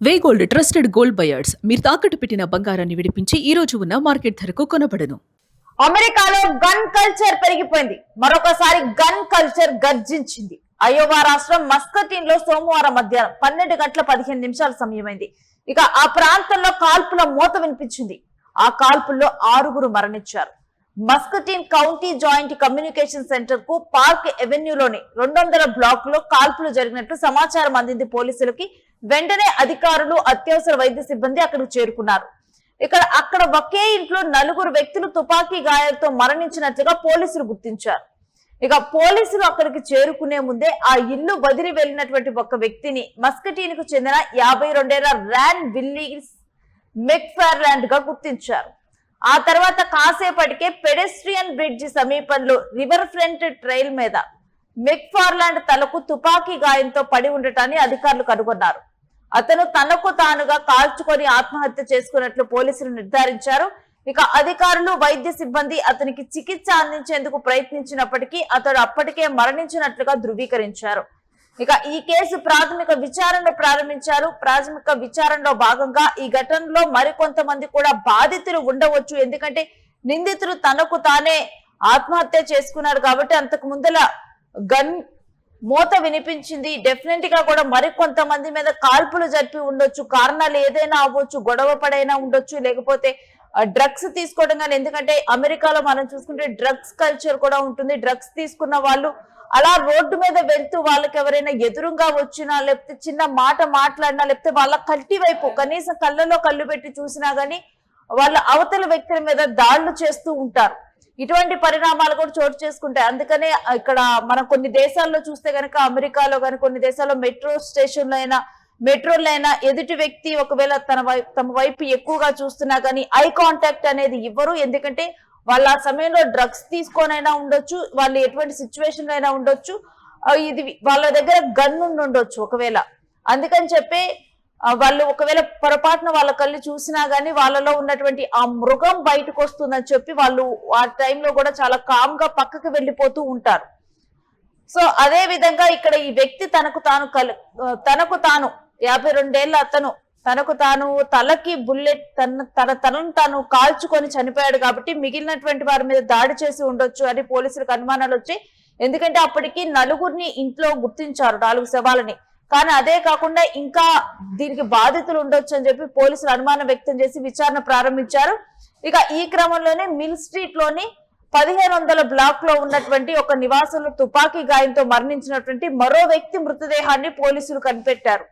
వే gold trusted gold buyers మీరు తాకట్టు పెట్టిన బంగారాన్ని విడిపించి ఈ రోజు ఉన్న మార్కెట్ ధరకు కొనబడను. అమెరికాలో గన్ కల్చర్ పెరిగిపోయింది. మరొకసారి గన్ కల్చర్ గర్జించింది. అయోవా రాష్ట్రం మస్కటీన్ లో సోమవారం మధ్యాహ్నం 12:15 సమయమైంది. ఇక ఆ ప్రాంతంలో కాల్పుల మోత వినిపించింది. ఆ కాల్పుల్లో 6 మరణించారు. మస్కటీన్ కౌంటీ జాయింట్ కమ్యూనికేషన్ సెంటర్ కు పార్క్ ఎవెన్యూలోని 200 బ్లాక్ లో కాల్పులు జరిగినట్లు సమాచారం అందింది పోలీసులకి. వెంటనే అధికారులు, అత్యవసర వైద్య సిబ్బంది అక్కడికి చేరుకున్నారు. అక్కడ ఒకే ఇంట్లో 4 వ్యక్తులు తుపాకీ గాయాలతో మరణించినట్లుగా పోలీసులు గుర్తించారు. పోలీసులు అక్కడికి చేరుకునే ముందే ఆ ఇల్లు వదిలి వెళ్లినటువంటి ఒక వ్యక్తిని మస్కటీన్ కు చెందిన 52 ఏళ్ల ర్యాన్ విల్లీస్ మెక్ఫార్లాండ్ గా గుర్తించారు. ఆ తర్వాత కాసేపటికే పెడెస్ట్రియన్ బ్రిడ్జి సమీపంలో రివర్ ఫ్రంట్ ట్రైల్ మీద మెక్ఫార్లాండ్ తలకు తుపాకీ గాయంతో పడి ఉండటాన్ని అధికారులు కనుగొన్నారు. అతను తనకు తానుగా కాల్చుకొని ఆత్మహత్య చేసుకున్నట్లు పోలీసులు నిర్ధారించారు. అధికారులు, వైద్య సిబ్బంది అతనికి చికిత్స అందించేందుకు ప్రయత్నించినప్పటికీ అతడు అప్పటికే మరణించినట్లుగా ధృవీకరించారు. ఈ కేసు ప్రాథమిక విచారణ ప్రారంభించారు. ప్రాథమిక విచారణలో భాగంగా ఈ ఘటనలో మరికొంతమంది కూడా బాధితులు ఉండవచ్చు. ఎందుకంటే నిందితుడు తనకు తానే ఆత్మహత్య చేసుకున్నాడు కాబట్టి అంతకు ముందల గన్ మోత వినిపించింది. డెఫినెట్ గా కూడా మరికొంతమంది మీద కాల్పులు జరిపి ఉండొచ్చు. కారణాలు ఏదైనా అవ్వచ్చు, గొడవ పడైనా ఉండొచ్చు, లేకపోతే డ్రగ్స్ తీసుకోవడం కానీ. ఎందుకంటే అమెరికాలో మనం చూసుకుంటే డ్రగ్స్ కల్చర్ కూడా ఉంటుంది. డ్రగ్స్ తీసుకున్న వాళ్ళు అలా రోడ్డు మీద వెళ్తూ వాళ్ళకి ఎవరైనా ఎదురుగా వచ్చినా, లేకపోతే చిన్న మాట మాట్లాడినా, లేకపోతే వాళ్ళ కంటి వైపు కనీసం కళ్ళలో కళ్ళు పెట్టి చూసినా గానీ వాళ్ళ అవతల వ్యక్తుల మీద దాడులు చేస్తూ ఉంటారు. ఇటువంటి పరిణామాలు కూడా చోటు చేసుకుంటాయి. అందుకనే ఇక్కడ మనం కొన్ని దేశాల్లో చూస్తే గనక, అమెరికాలో కానీ కొన్ని దేశాల్లో మెట్రోలో అయినా ఎదుటి వ్యక్తి ఒకవేళ తమ వైపు ఎక్కువగా చూస్తున్నా కానీ ఐ కాంటాక్ట్ అనేది ఇవ్వరు. ఎందుకంటే వాళ్ళ ఆ సమయంలో డ్రగ్స్ తీసుకోనైనా ఉండొచ్చు, వాళ్ళు ఎటువంటి సిచ్యువేషన్ అయినా ఉండొచ్చు, ఇది వాళ్ళ దగ్గర గన్ ఉండొచ్చు ఒకవేళ. అందుకని చెప్పి వాళ్ళు ఒకవేళ పొరపాటున వాళ్ళ కళ్ళు చూసినా గానీ వాళ్ళలో ఉన్నటువంటి ఆ మృగం బయటకు వస్తుందని చెప్పి వాళ్ళు ఆ టైంలో కూడా చాలా కామ్ గా పక్కకు వెళ్ళిపోతూ ఉంటారు. సో అదే విధంగా ఇక్కడ ఈ వ్యక్తి తనకు తాను 52 ఏళ్ల అతను తనకు తాను తలకి బుల్లెట్ తనను తాను కాల్చుకొని చనిపోయాడు కాబట్టి మిగిలినటువంటి వారి మీద దాడి చేసి ఉండొచ్చు అని పోలీసులకు అనుమానాలు వచ్చాయి. ఎందుకంటే అప్పటికి 4 ఇంట్లో గుర్తించారు, 4 శవాలని. కానీ అదే కాకుండా ఇంకా దీనికి బాధితులు ఉండొచ్చు అని చెప్పి పోలీసులు అనుమానం వ్యక్తం చేసి విచారణ ప్రారంభించారు. ఈ క్రమంలోనే మిల్ స్ట్రీట్ లోని 1500 బ్లాక్ లో ఉన్నటువంటి ఒక నివాసంలో తుపాకీ గాయంతో మరణించినటువంటి మరో వ్యక్తి మృతదేహాన్ని పోలీసులు కనిపెట్టారు.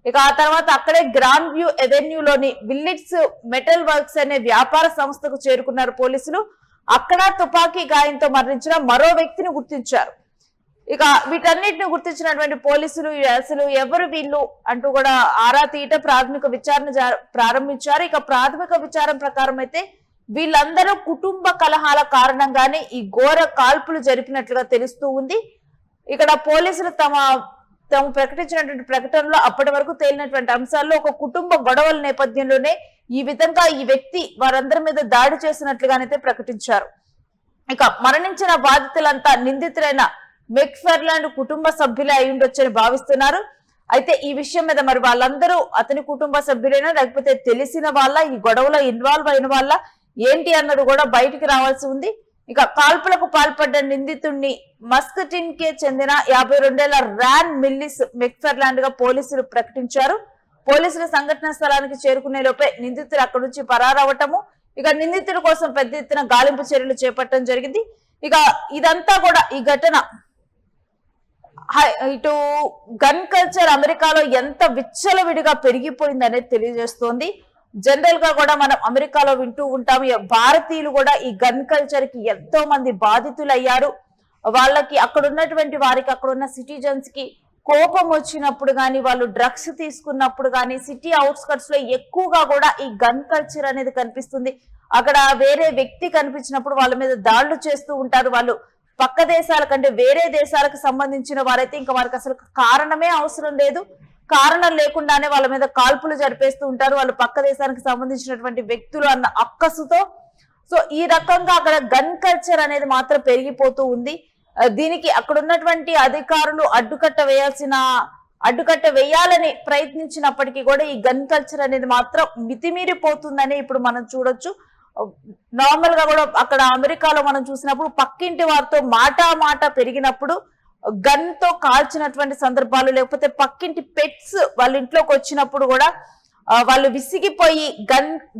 ఆ తర్వాత అక్కడే గ్రాండ్ వ్యూ ఎవెన్యూలోని విల్లిట్స్ మెటల్ వర్క్స్ అనే వ్యాపార సంస్థకు చేరుకున్నారు పోలీసులు. అక్కడ తుపాకీ గాయంతో మరణించిన మరో వ్యక్తిని గుర్తించారు. వీటన్నిటిని గుర్తించినటువంటి పోలీసులు అసలు ఎవరు వీళ్ళు అంటూ కూడా ఆరా తీయట ప్రాథమిక విచారణ ప్రారంభించారు. ప్రాథమిక విచారణ ప్రకారం అయితే వీళ్ళందరూ కుటుంబ కలహాల కారణంగానే ఈ ఘోర కాల్పులు జరిపినట్లుగా తెలుస్తూ ఉంది. పోలీసులు తాము ప్రకటించినటువంటి ప్రకటనలో అప్పటి వరకు తేలినటువంటి అంశాల్లో ఒక కుటుంబ గొడవల నేపథ్యంలోనే ఈ విధంగా ఈ వ్యక్తి వారందరి మీద దాడి చేసినట్లుగానైతే ప్రకటించారు. మరణించిన బాధితులంతా నిందితులైన మెక్ఫార్లాండ్ కుటుంబ సభ్యులే అయి ఉండొచ్చని భావిస్తున్నారు. అయితే ఈ విషయం మీద మరి వాళ్ళందరూ అతని కుటుంబ సభ్యులైనా లేకపోతే తెలిసిన వాళ్ళ, ఈ గొడవలో ఇన్వాల్వ్ అయిన వాళ్ళ ఏంటి అన్నది కూడా బయటికి రావాల్సి ఉంది. కాల్పులకు పాల్పడ్డ నిందితుడిని మస్కటిన్ కే చెందిన 52 ఏళ్ల ర్యాన్ మిల్లిస్ మెక్ఫార్లాండ్ గా పోలీసులు ప్రకటించారు. పోలీసులు సంఘటన స్థలానికి చేరుకునే లోపే నిందితుడు అక్కడి నుంచి పరారవటము, నిందితుడి కోసం పెద్ద ఎత్తున గాలింపు చర్యలు చేపట్టడం జరిగింది. ఇదంతా కూడా ఈ ఘటన ఇటు గన్ కల్చర్ అమెరికాలో ఎంత విచ్చలవిడిగా పెరిగిపోయింది అనేది తెలియజేస్తోంది. జనరల్ గా కూడా మనం అమెరికాలో వింటూ ఉంటాము, భారతీయులు కూడా ఈ గన్ కల్చర్ కి ఎంతో మంది బాధితులు అయ్యారు. వాళ్ళకి అక్కడ ఉన్నటువంటి వారికి, అక్కడ ఉన్న సిటిజన్స్ కి కోపం వచ్చినప్పుడు గాని, వాళ్ళు డ్రగ్స్ తీసుకున్నప్పుడు గాని, సిటీ అవుట్స్కట్స్ లో ఎక్కువగా కూడా ఈ గన్ కల్చర్ అనేది కనిపిస్తుంది. అక్కడ వేరే వ్యక్తి కనిపించినప్పుడు వాళ్ళ మీద దాడులు చేస్తూ ఉంటారు. వాళ్ళు పక్క దేశాల కంటే వేరే దేశాలకు సంబంధించిన వారైతే ఇంకా వారికి అసలు కారణమే అవసరం లేదు, కారణం లేకుండానే వాళ్ళ మీద కాల్పులు జరిపేస్తూ ఉంటారు. వాళ్ళు పక్క దేశానికి సంబంధించినటువంటి వ్యక్తులు అన్న అక్కసుతో. సో ఈ రకంగా అక్కడ గన్ కల్చర్ అనేది మాత్రం పెరిగిపోతూ ఉంది. దీనికి అక్కడ ఉన్నటువంటి అధికారులు అడ్డుకట్ట వేయాల్సిన అడ్డుకట్ట వేయాలని ప్రయత్నించినప్పటికీ కూడా ఈ గన్ కల్చర్ అనేది మాత్రం మితిమీరిపోతుందని ఇప్పుడు మనం చూడొచ్చు. నార్మల్ గా కూడా అక్కడ అమెరికాలో మనం చూసినప్పుడు పక్కింటి వారితో మాట పెరిగినప్పుడు గన్ తో కాల్చినటువంటి సందర్భాలు, లేకపోతే పక్కింటి పెట్స్ వాళ్ళ ఇంట్లోకి వచ్చినప్పుడు కూడా వాళ్ళు విసిగిపోయి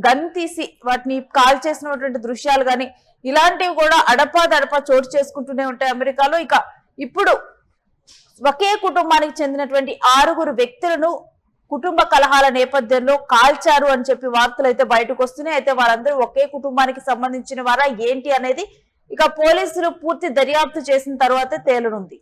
గన్ తీసి వాటిని కాల్ చేసినటువంటి దృశ్యాలు కానీ ఇలాంటివి కూడా అడపా చోటు చేసుకుంటూనే ఉంటాయి అమెరికాలో. ఇక ఇప్పుడు ఒకే కుటుంబానికి చెందినటువంటి 6 వ్యక్తులను కుటుంబ కలహాల నేపథ్యంలో కాల్చారు అని చెప్పి వార్తలు అయితే బయటకు వస్తున్నాయి. అయితే వారందరూ ఒకే కుటుంబానికి సంబంధించిన వారా ఏంటి అనేది ఇక పోలీసులు పూర్తి దర్యాప్తు చేసిన తర్వాతే తేలనుంది.